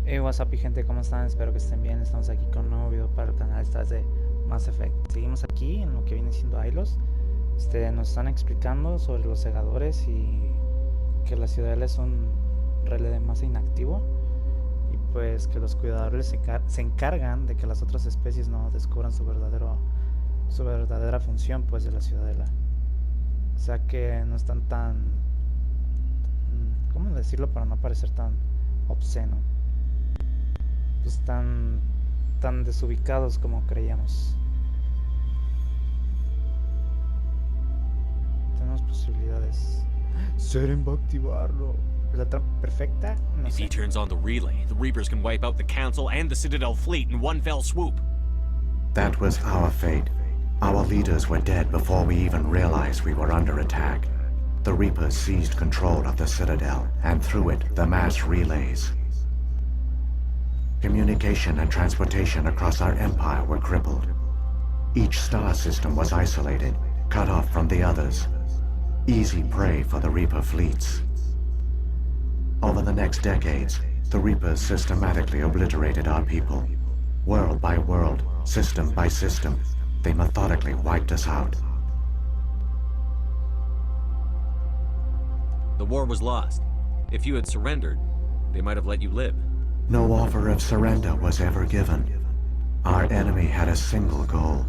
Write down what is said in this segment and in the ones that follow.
Hey, what's up, gente, ¿cómo están? Espero que estén bien. Estamos aquí con un nuevo video para el canal. Esta es de Mass Effect. Seguimos aquí en lo que viene siendo Ailos. Nos están explicando sobre los segadores y que la ciudadela es un relé de masa inactivo. Y pues que los cuidadores se encargan de que las otras especies no descubran su verdadera función pues de la ciudadela. O sea que no están tan... ¿Cómo decirlo para no parecer tan obsceno? Pues tan desubicados como creíamos. Tenemos posibilidades. Seren va a activarlo. ¿La trampa perfecta? No If sé. he turns on the relay, the Reapers can wipe out the Council and the Citadel fleet in one fell swoop. That was our fate. Our leaders were dead before we even realized we were under attack. The Reapers seized control of the Citadel, and through it, the mass relays. Communication and transportation across our empire were crippled. Each star system was isolated, cut off from the others. Easy prey for the Reaper fleets. Over the next decades, the Reapers systematically obliterated our people. World by world, system by system, they methodically wiped us out. The war was lost. If you had surrendered, they might have let you live. No offer of surrender was ever given. Our enemy had a single goal: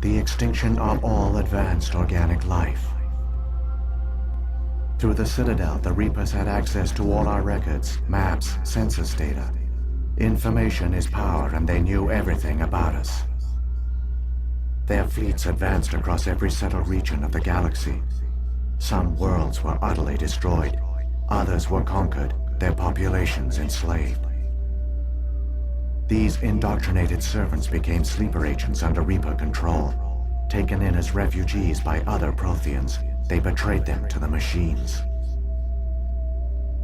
the extinction of all advanced organic life. Through the Citadel, the Reapers had access to all our records, maps, census data. Information is power, and they knew everything about us. Their fleets advanced across every settled region of the galaxy. Some worlds were utterly destroyed. Others were conquered, their populations enslaved. These indoctrinated servants became sleeper agents under Reaper control. Taken in as refugees by other Protheans, they betrayed them to the machines.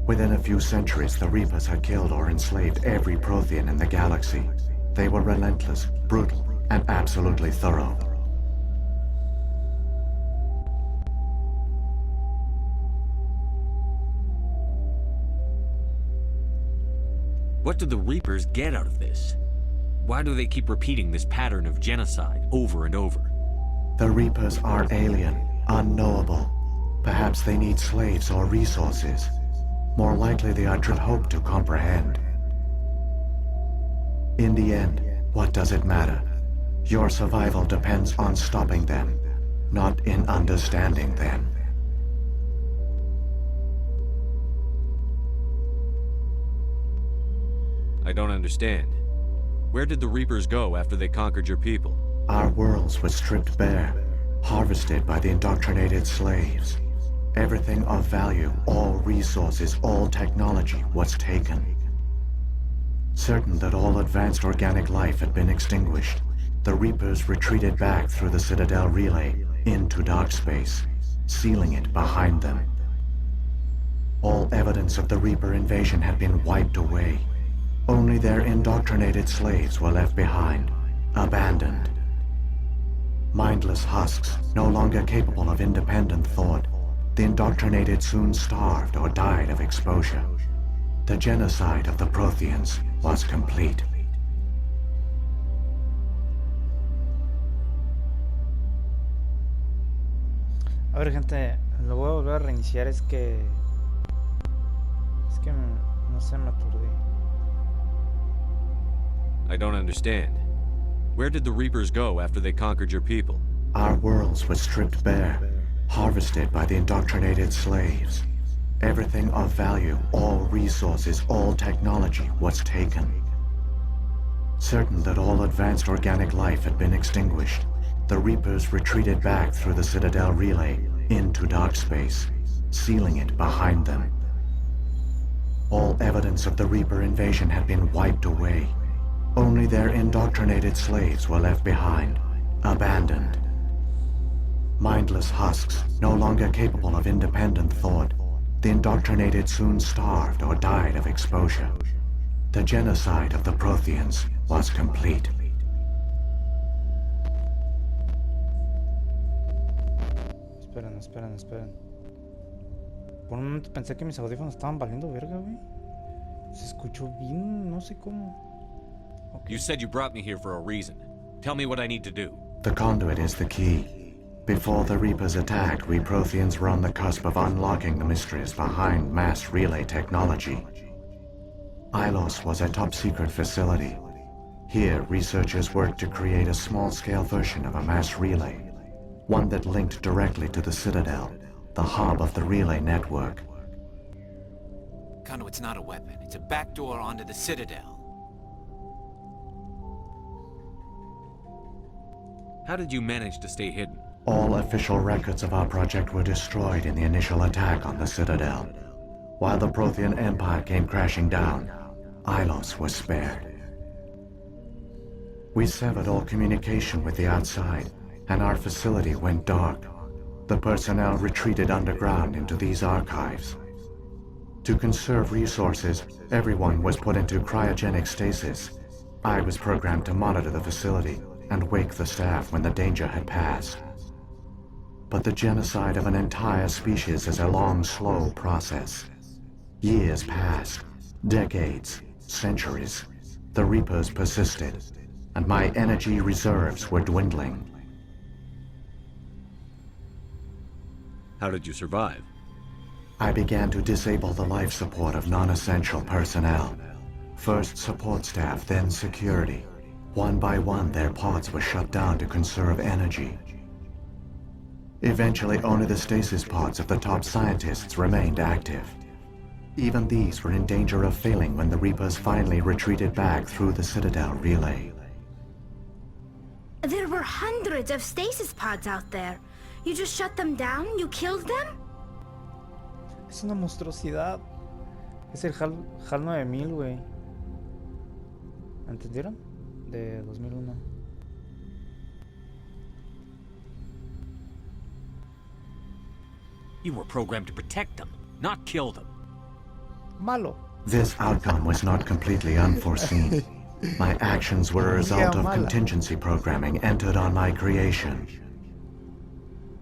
Within a few centuries, the Reapers had killed or enslaved every Prothean in the galaxy. They were relentless, brutal, and absolutely thorough. What do the Reapers get out of this? Why do they keep repeating this pattern of genocide over and over? The Reapers are alien, unknowable. Perhaps they need slaves or resources. More likely they are hope to comprehend. In the end, what does it matter? Your survival depends on stopping them, not in understanding them. I don't understand. Where did the Reapers go after they conquered your people? Our worlds were stripped bare, harvested by the indoctrinated slaves. Everything of value, all resources, all technology was taken. Certain that all advanced organic life had been extinguished, the Reapers retreated back through the Citadel relay into dark space, sealing it behind them. All evidence of the Reaper invasion had been wiped away. Only their indoctrinated slaves were left behind, abandoned. Mindless husks, no longer capable of independent thought, the indoctrinated soon starved or died of exposure. The genocide of the Protheans was complete. A ver, gente, lo voy a volver a reiniciar. Es que no sé, me aturdí. I don't understand. Where did the Reapers go after they conquered your people? Our worlds were stripped bare, harvested by the indoctrinated slaves. Everything of value, all resources, all technology was taken. Certain that all advanced organic life had been extinguished, the Reapers retreated back through the Citadel relay into dark space, sealing it behind them. All evidence of the Reaper invasion had been wiped away. Only their indoctrinated slaves were left behind, abandoned. Mindless husks, no longer capable of independent thought, the indoctrinated soon starved or died of exposure. The genocide of the Protheans was complete. Esperen. Por un momento pensé que mis audífonos estaban valiendo verga, güey. Se escuchó bien, no sé cómo. You said you brought me here for a reason. Tell me what I need to do. The conduit is the key. Before the Reapers attacked, we Protheans were on the cusp of unlocking the mysteries behind mass relay technology. Ilos was a top-secret facility. Here, researchers worked to create a small-scale version of a mass relay, one that linked directly to the Citadel, the hub of the relay network. Conduit's not a weapon. It's a backdoor onto the Citadel. How did you manage to stay hidden? All official records of our project were destroyed in the initial attack on the Citadel. While the Prothean Empire came crashing down, Ilos was spared. We severed all communication with the outside, and our facility went dark. The personnel retreated underground into these archives. To conserve resources, everyone was put into cryogenic stasis. I was programmed to monitor the facility and wake the staff when the danger had passed. But the genocide of an entire species is a long, slow process. Years passed, decades, centuries. The Reapers persisted, and my energy reserves were dwindling. How did you survive? I began to disable the life support of non-essential personnel. First support staff, then security. One by one, their pods were shut down to conserve energy. Eventually, only the stasis pods of the top scientists remained active. Even these were in danger of failing when the Reapers finally retreated back through the Citadel relay. There were hundreds of stasis pods out there. You just shut them down? You killed them? Es una monstruosidad. Es el HAL 9000, güey. ¿Entendieron? De 2001. You were programmed to protect them, not kill them. Malo. This outcome was not completely unforeseen. My actions were a result of contingency programming entered on my creation.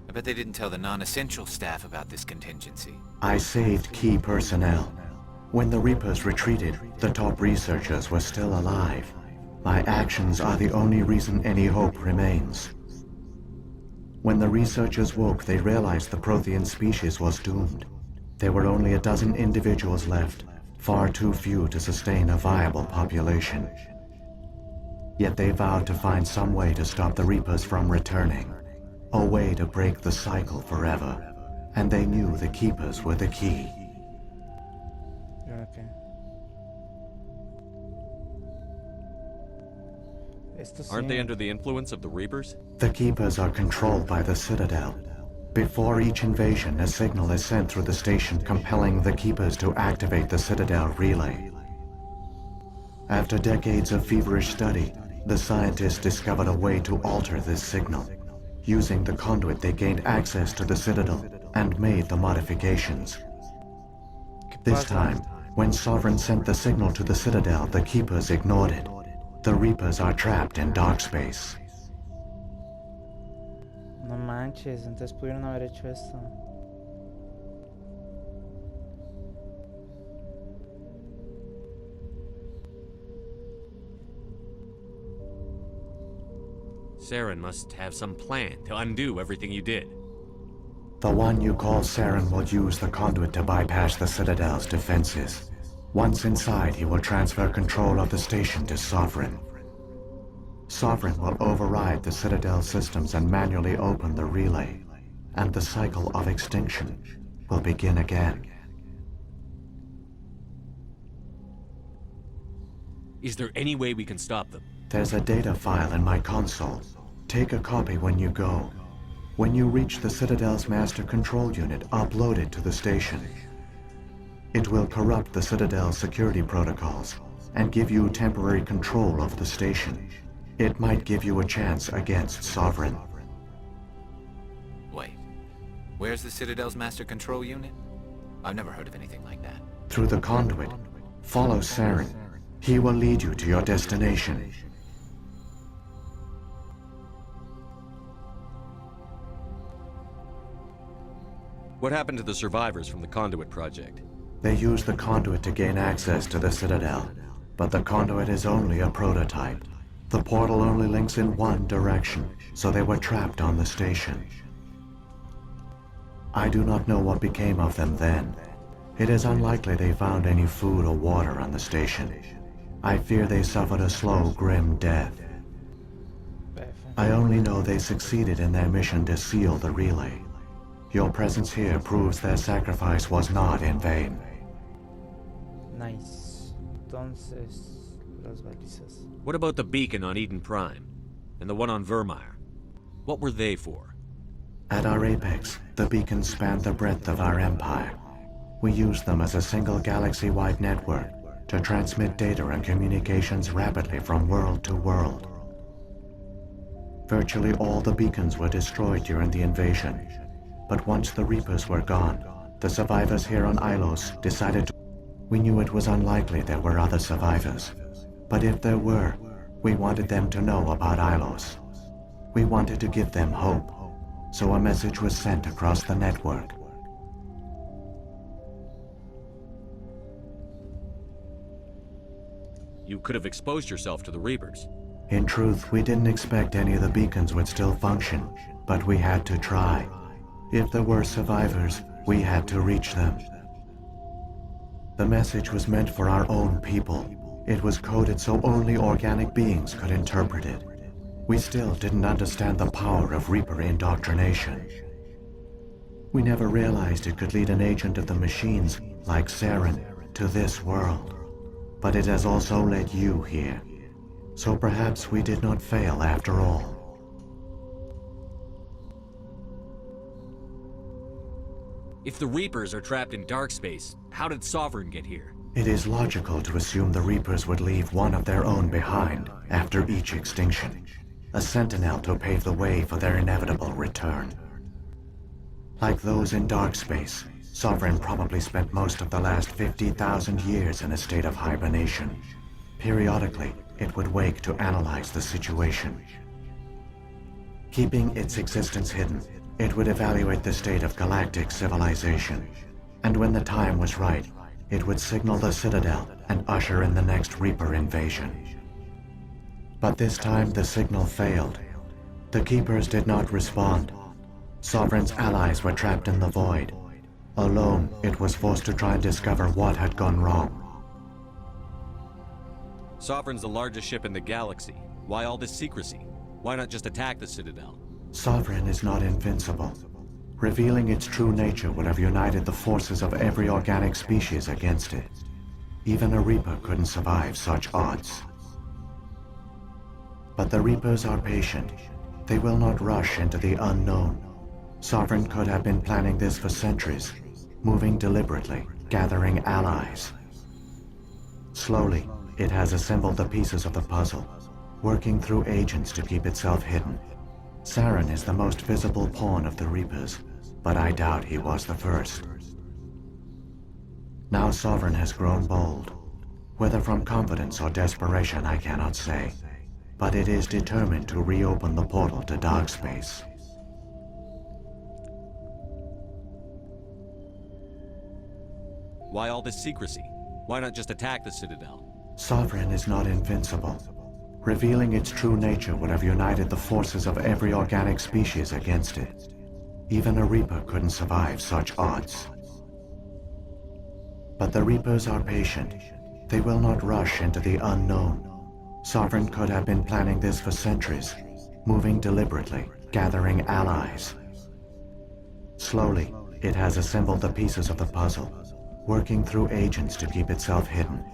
I bet they didn't tell the non-essential staff about this contingency. I saved key personnel. When the Reapers retreated, the top researchers were still alive. My actions are the only reason any hope remains. When the researchers woke, they realized the Prothean species was doomed. There were only a dozen individuals left, far too few to sustain a viable population. Yet they vowed to find some way to stop the Reapers from returning, a way to break the cycle forever. And they knew the Keepers were the key. Okay. Aren't they under the influence of the Reapers? The Keepers are controlled by the Citadel. Before each invasion, a signal is sent through the station compelling the Keepers to activate the Citadel relay. After decades of feverish study, the scientists discovered a way to alter this signal. Using the conduit, they gained access to the Citadel and made the modifications. This time, when Sovereign sent the signal to the Citadel, the Keepers ignored it. The Reapers are trapped in dark space. No manches, entonces pudieron haber hecho esto. Saren must have some plan to undo everything you did. The one you call Saren will use the conduit to bypass the Citadel's defenses. Once inside, he will transfer control of the station to Sovereign. Sovereign will override the Citadel systems and manually open the relay, and the cycle of extinction will begin again. Is there any way we can stop them? There's a data file in my console. Take a copy when you go. When you reach the Citadel's master control unit, upload it to the station. It will corrupt the Citadel's security protocols and give you temporary control of the station. It might give you a chance against Sovereign. Wait, where's the Citadel's master control unit? I've never heard of anything like that. Through the conduit, follow Saren. He will lead you to your destination. What happened to the survivors from the Conduit project? They used the conduit to gain access to the Citadel, but the conduit is only a prototype. The portal only links in one direction, so they were trapped on the station. I do not know what became of them then. It is unlikely they found any food or water on the station. I fear they suffered a slow, grim death. I only know they succeeded in their mission to seal the relay. Your presence here proves their sacrifice was not in vain. Nice. Entonces, las balizas. What about the beacon on Eden Prime? And the one on Vermeer? What were they for? At our apex, the beacons spanned the breadth of our empire. We used them as a single galaxy-wide network to transmit data and communications rapidly from world to world. Virtually all the beacons were destroyed during the invasion, but once the Reapers were gone, the survivors here on Ilos decided to... We knew it was unlikely there were other survivors, but if there were, we wanted them to know about Ilos. We wanted to give them hope, so a message was sent across the network. You could have exposed yourself to the Reapers. In truth, we didn't expect any of the beacons would still function, but we had to try. If there were survivors, we had to reach them. The message was meant for our own people. It was coded so only organic beings could interpret it. We still didn't understand the power of Reaper indoctrination. We never realized it could lead an agent of the machines, like Saren, to this world. But it has also led you here. So perhaps we did not fail after all. If the Reapers are trapped in dark space, how did Sovereign get here? It is logical to assume the Reapers would leave one of their own behind after each extinction. A sentinel to pave the way for their inevitable return. Like those in dark space, Sovereign probably spent most of the last 50,000 years in a state of hibernation. Periodically, it would wake to analyze the situation. Keeping its existence hidden, it would evaluate the state of galactic civilization. And when the time was right, it would signal the Citadel and usher in the next Reaper invasion. But this time the signal failed. The Keepers did not respond. Sovereign's allies were trapped in the void. Alone, it was forced to try and discover what had gone wrong. Sovereign's the largest ship in the galaxy. Why all this secrecy? Why not just attack the Citadel? Sovereign is not invincible. Revealing its true nature would have united the forces of every organic species against it. Even a Reaper couldn't survive such odds. But the Reapers are patient. They will not rush into the unknown. Sovereign could have been planning this for centuries, moving deliberately, gathering allies. Slowly, it has assembled the pieces of the puzzle, working through agents to keep itself hidden. Saren is the most visible pawn of the Reapers, but I doubt he was the first. Now Sovereign has grown bold. Whether from confidence or desperation, I cannot say. But it is determined to reopen the portal to dark space. Why all this secrecy? Why not just attack the Citadel? Sovereign is not invincible. Revealing its true nature would have united the forces of every organic species against it. Even a Reaper couldn't survive such odds. But the Reapers are patient. They will not rush into the unknown. Sovereign could have been planning this for centuries, moving deliberately, gathering allies. Slowly, it has assembled the pieces of the puzzle, working through agents to keep itself hidden.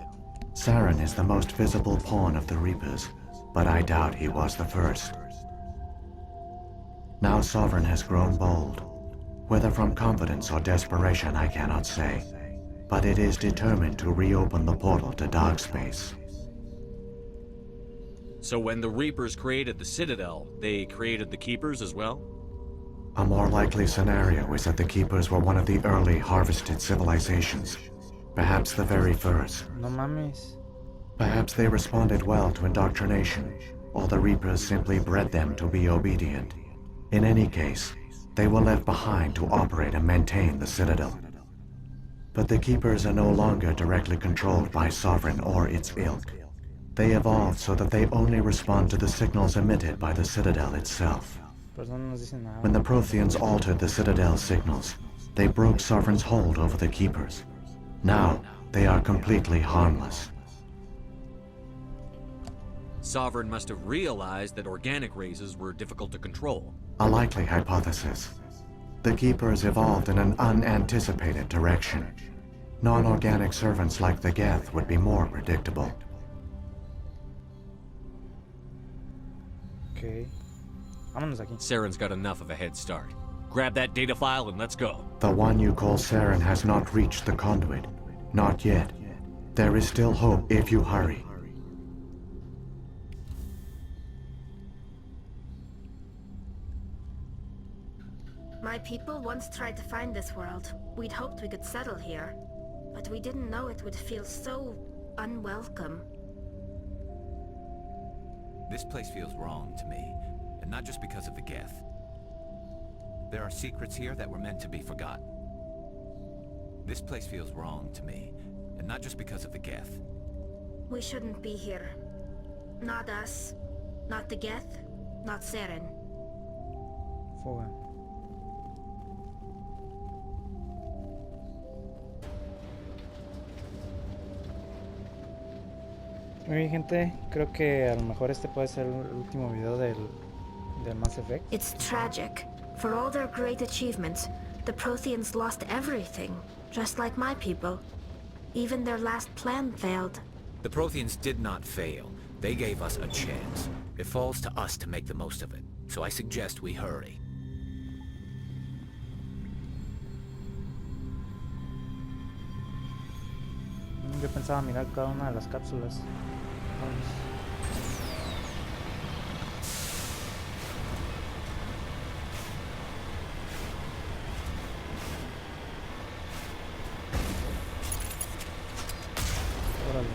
Saren is the most visible pawn of the Reapers, but I doubt he was the first. Now Sovereign has grown bold. Whether from confidence or desperation, I cannot say. But it is determined to reopen the portal to dark space. So when the Reapers created the Citadel, they created the Keepers as well? A more likely scenario is that the Keepers were one of the early harvested civilizations. Perhaps the very first. No mames. Perhaps they responded well to indoctrination, or the Reapers simply bred them to be obedient. In any case, they were left behind to operate and maintain the Citadel. But the Keepers are no longer directly controlled by Sovereign or its ilk. They evolved so that they only respond to the signals emitted by the Citadel itself. Pues no nos dicen nada. When the Protheans altered the Citadel's signals, they broke Sovereign's hold over the Keepers. Now, they are completely harmless. Sovereign must have realized that organic races were difficult to control. A likely hypothesis. The Keepers evolved in an unanticipated direction. Non-organic servants like the Geth would be more predictable. Ok. Vámonos aquí. Saren's got enough of a head start. Grab that data file and let's go. The one you call Saren has not reached the conduit. Not yet. There is still hope if you hurry. My people once tried to find this world. We'd hoped we could settle here. But we didn't know it would feel so unwelcome. This place feels wrong to me, and not just because of the Geth. There are secrets here that were meant to be forgotten. This place feels wrong to me, and not just because of the Geth. We shouldn't be here. Not us. Not the Geth. Not Saren. Fuga. Muy bien, gente, creo que a lo mejor este puede ser el último video del Mass Effect. It's tragic. For all their great achievements, the Protheans lost everything, just like my people. Even their last plan failed. The Protheans did not fail. They gave us a chance. It falls to us to make the most of it. So I suggest we hurry. Yo pensaba mirar cada una de las cápsulas. Vamos. Órale.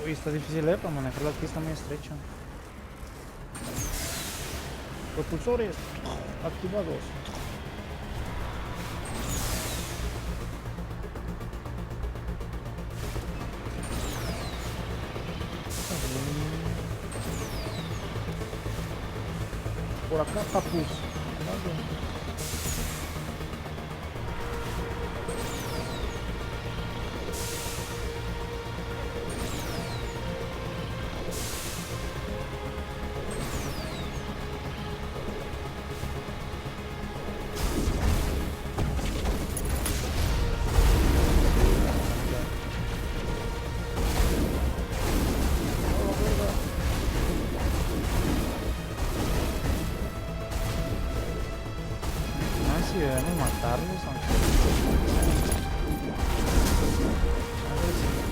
Uy, está difícil, para manejarlo aquí está muy estrecho. Propulsores activados. Por acá, papus. Si debemos matarlos, aunque... A ver si...